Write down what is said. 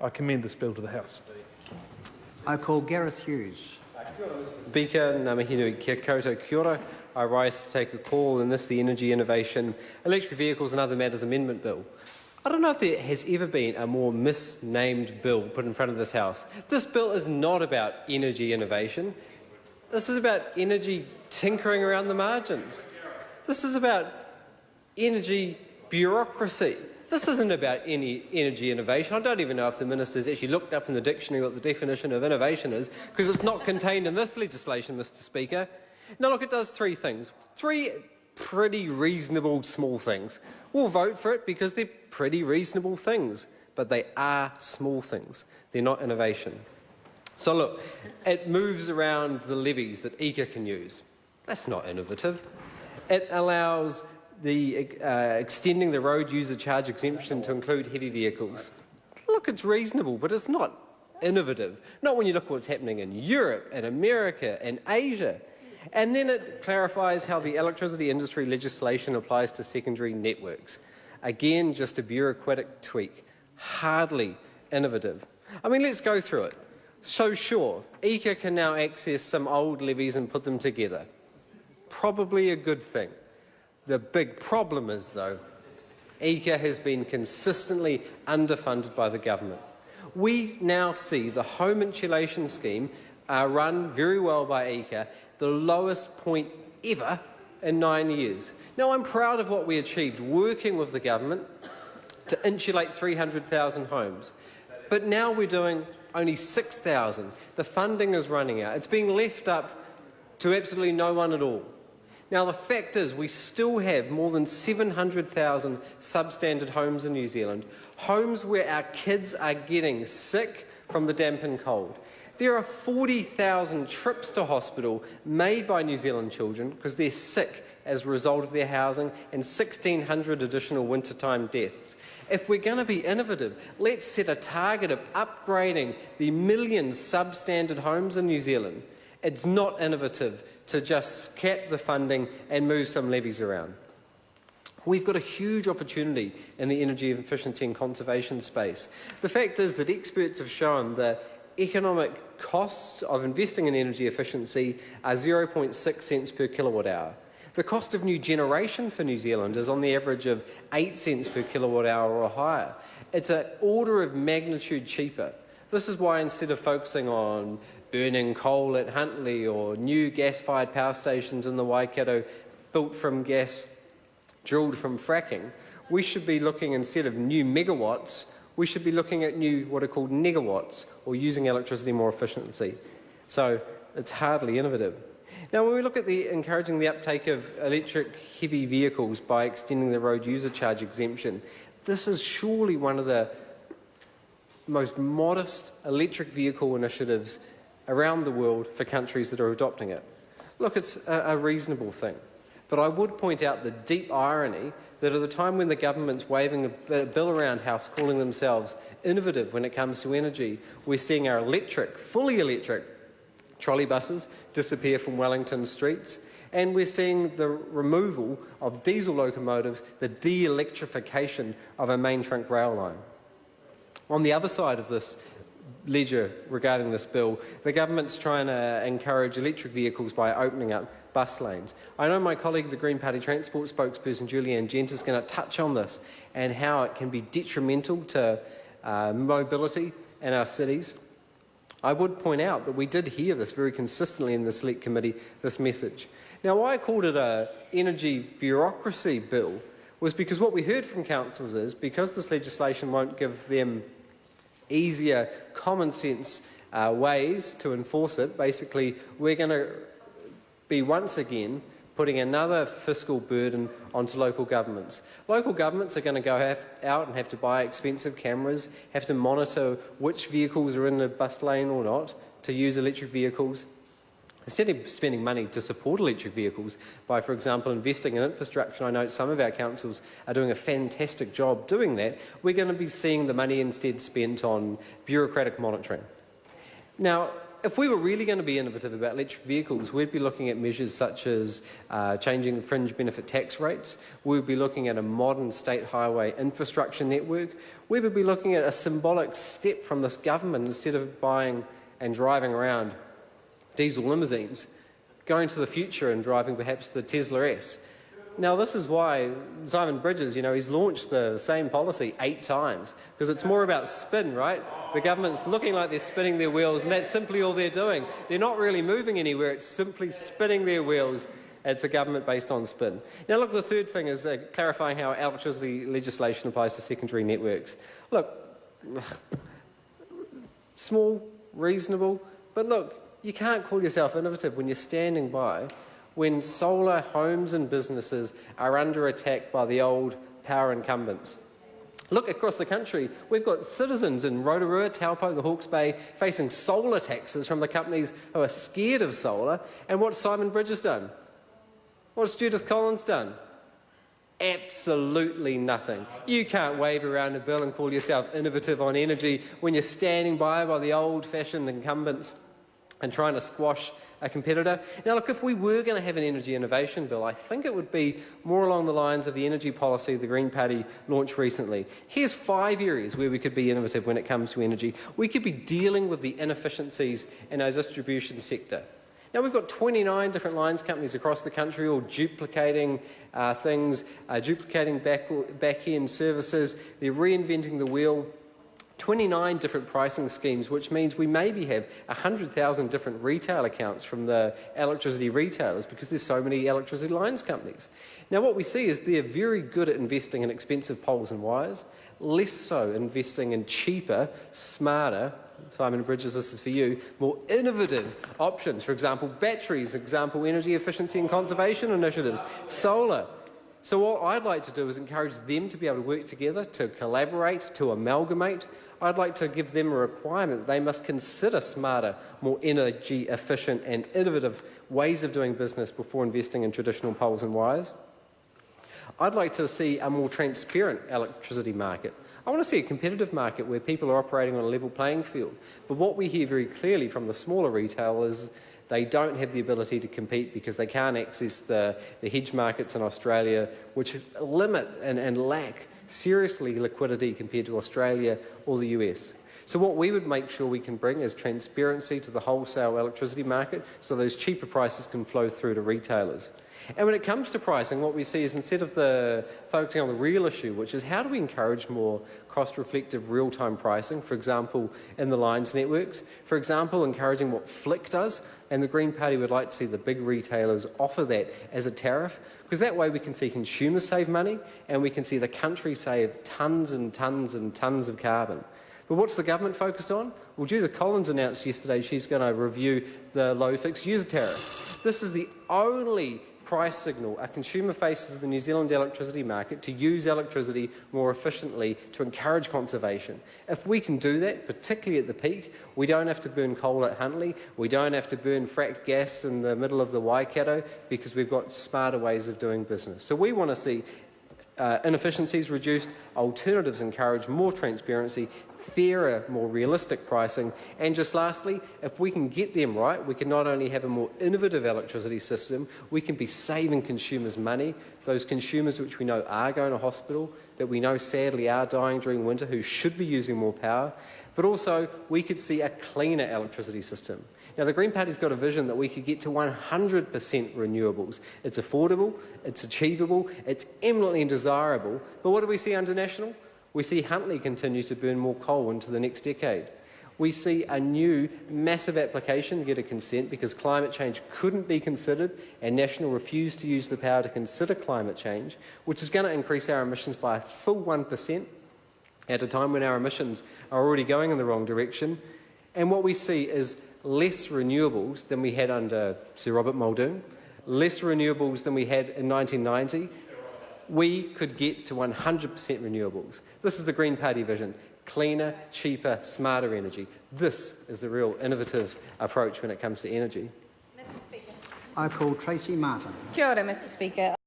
I commend this bill to the House. I call Gareth Hughes. Speaker, ngā mihi nui kia koutou kia ora. I rise to take a call in this, the Energy Innovation, Electric Vehicles and Other Matters Amendment Bill. I don't know if there has ever been a more misnamed bill put in front of this House. This bill is not about energy innovation. This is about energy tinkering around the margins. This is about energy bureaucracy. This isn't about any energy innovation. I don't even know if the Minister's actually looked up in the dictionary what the definition of innovation is, because it's not contained in this legislation, Mr Speaker. Now look, it does three things. Three pretty reasonable small things. We'll vote for it because they're pretty reasonable things, but they are small things. They're not innovation. So look, it moves around the levies that EECA can use. That's not innovative. It allows the extending the road user charge exemption to include heavy vehicles. Look, it's reasonable, but it's not innovative. Not when you look at what's happening in Europe and America and Asia. And then it clarifies how the electricity industry legislation applies to secondary networks. Again, just a bureaucratic tweak. Hardly innovative. I mean, let's go through it. So sure, EECA can now access some old levies and put them together. Probably a good thing. The big problem is, though, EECA has been consistently underfunded by the government. We now see the home insulation scheme run very well by EECA, the lowest point ever in 9 years. Now, I'm proud of what we achieved working with the government to insulate 300,000 homes, but now we're doing only 6,000. The funding is running out. It's being left up to absolutely no one at all. Now, the fact is we still have more than 700,000 substandard homes in New Zealand, homes where our kids are getting sick from the damp and cold. There are 40,000 trips to hospital made by New Zealand children because they're sick as a result of their housing, and 1,600 additional wintertime deaths. If we're going to be innovative, let's set a target of upgrading the million substandard homes in New Zealand. It's not innovative to just cap the funding and move some levies around. We've got a huge opportunity in the energy efficiency and conservation space. The fact is that experts have shown the economic costs of investing in energy efficiency are 0.6 cents per kilowatt hour. The cost of new generation for New Zealand is on the average of 8 cents per kilowatt hour or higher. It's an order of magnitude cheaper. This is why instead of focusing on burning coal at Huntly or new gas-fired power stations in the Waikato built from gas drilled from fracking, we should be looking, instead of new megawatts, we should be looking at new what are called negawatts, or using electricity more efficiently. So it's hardly innovative. Now, when we look at encouraging the uptake of electric heavy vehicles by extending the road user charge exemption, this is surely one of the most modest electric vehicle initiatives around the world for countries that are adopting it. Look, it's a reasonable thing. But I would point out the deep irony that at the time when the government's waving a bill around House calling themselves innovative when it comes to energy, we're seeing our electric, fully electric, trolley buses disappear from Wellington streets, and we're seeing the removal of diesel locomotives, the de-electrification of a main trunk rail line. On the other side of this ledger regarding this bill, the government's trying to encourage electric vehicles by opening up bus lanes. I know my colleague, the Green Party Transport spokesperson, Julianne Gent, is going to touch on this and how it can be detrimental to mobility in our cities. I would point out that we did hear this very consistently in the Select Committee, this message. Now, why I called it an energy bureaucracy bill was because what we heard from councils is, because this legislation won't give them easier, common sense ways to enforce it, basically we're going to be once again putting another fiscal burden onto local governments. Local governments are going to go out and have to buy expensive cameras, have to monitor which vehicles are in the bus lane or not to use electric vehicles. Instead of spending money to support electric vehicles by, for example, investing in infrastructure, I know some of our councils are doing a fantastic job doing that, we're going to be seeing the money instead spent on bureaucratic monitoring. Now, if we were really going to be innovative about electric vehicles, we'd be looking at measures such as changing the fringe benefit tax rates. We would be looking at a modern state highway infrastructure network. We would be looking at a symbolic step from this government, instead of buying and driving around diesel limousines, going to the future and driving perhaps the Tesla S. Now, this is why Simon Bridges, he's launched the same policy 8 times, because it's more about spin, right? The government's looking like they're spinning their wheels, and that's simply all they're doing. They're not really moving anywhere. It's simply spinning their wheels. It's a government based on spin. Now, look, the third thing is clarifying how electricity legislation applies to secondary networks. Look, small, reasonable, but look, you can't call yourself innovative when you're standing by when solar homes and businesses are under attack by the old power incumbents. Look across the country, we've got citizens in Rotorua, Taupo, the Hawke's Bay facing solar taxes from the companies who are scared of solar. And what's Simon Bridges done? What's Judith Collins done? Absolutely nothing. You can't wave around a bill and call yourself innovative on energy when you're standing by the old-fashioned incumbents and trying to squash a competitor. Now, look, if we were going to have an energy innovation bill, I think it would be more along the lines of the energy policy the Green Party launched recently. Here's 5 areas where we could be innovative when it comes to energy. We could be dealing with the inefficiencies in our distribution sector. Now, we've got 29 different lines companies across the country all duplicating things, duplicating back-end services. They're reinventing the wheel. 29 different pricing schemes, which means we maybe have 100,000 different retail accounts from the electricity retailers because there's so many electricity lines companies. Now, what we see is they're very good at investing in expensive poles and wires, less so investing in cheaper, smarter, Simon Bridges, this is for you, more innovative options. For example, batteries, example, energy efficiency and conservation initiatives, solar. So what I'd like to do is encourage them to be able to work together, to collaborate, to amalgamate. I'd like to give them a requirement that they must consider smarter, more energy efficient and innovative ways of doing business before investing in traditional poles and wires. I'd like to see a more transparent electricity market. I want to see a competitive market where people are operating on a level playing field. But what we hear very clearly from the smaller retailers, they don't have the ability to compete because they can't access the hedge markets in Australia, which limit and lack seriously liquidity compared to Australia or the US. So what we would make sure we can bring is transparency to the wholesale electricity market so those cheaper prices can flow through to retailers. And when it comes to pricing, what we see is instead of focusing on the real issue, which is how do we encourage more cost-reflective real-time pricing, for example, in the lines networks, for example, encouraging what Flick does, and the Green Party would like to see the big retailers offer that as a tariff, because that way we can see consumers save money and we can see the country save tonnes and tonnes and tonnes of carbon. But what's the government focused on? Well, Judith Collins announced yesterday she's going to review the low fixed user tariff. This is the only price signal a consumer faces in the New Zealand electricity market to use electricity more efficiently to encourage conservation. If we can do that, particularly at the peak, we don't have to burn coal at Huntly, we don't have to burn fracked gas in the middle of the Waikato because we've got smarter ways of doing business. So we want to see inefficiencies reduced, alternatives encouraged, more transparency, fairer, more realistic pricing, and just lastly, if we can get them right, we can not only have a more innovative electricity system, we can be saving consumers money, those consumers which we know are going to hospital, that we know sadly are dying during winter, who should be using more power, but also we could see a cleaner electricity system. Now, the Green Party's got a vision that we could get to 100% renewables. It's affordable, it's achievable, it's eminently desirable, but what do we see under National? We see Huntly continue to burn more coal into the next decade. We see a new massive application to get a consent because climate change couldn't be considered and National refused to use the power to consider climate change, which is going to increase our emissions by a full 1% at a time when our emissions are already going in the wrong direction. And what we see is less renewables than we had under Sir Robert Muldoon, less renewables than we had in 1990. We could get to 100% renewables. This is the Green Party vision. Cleaner, cheaper, smarter energy. This is the real innovative approach when it comes to energy. I call Tracy Martin. Kia ora, Mr Speaker.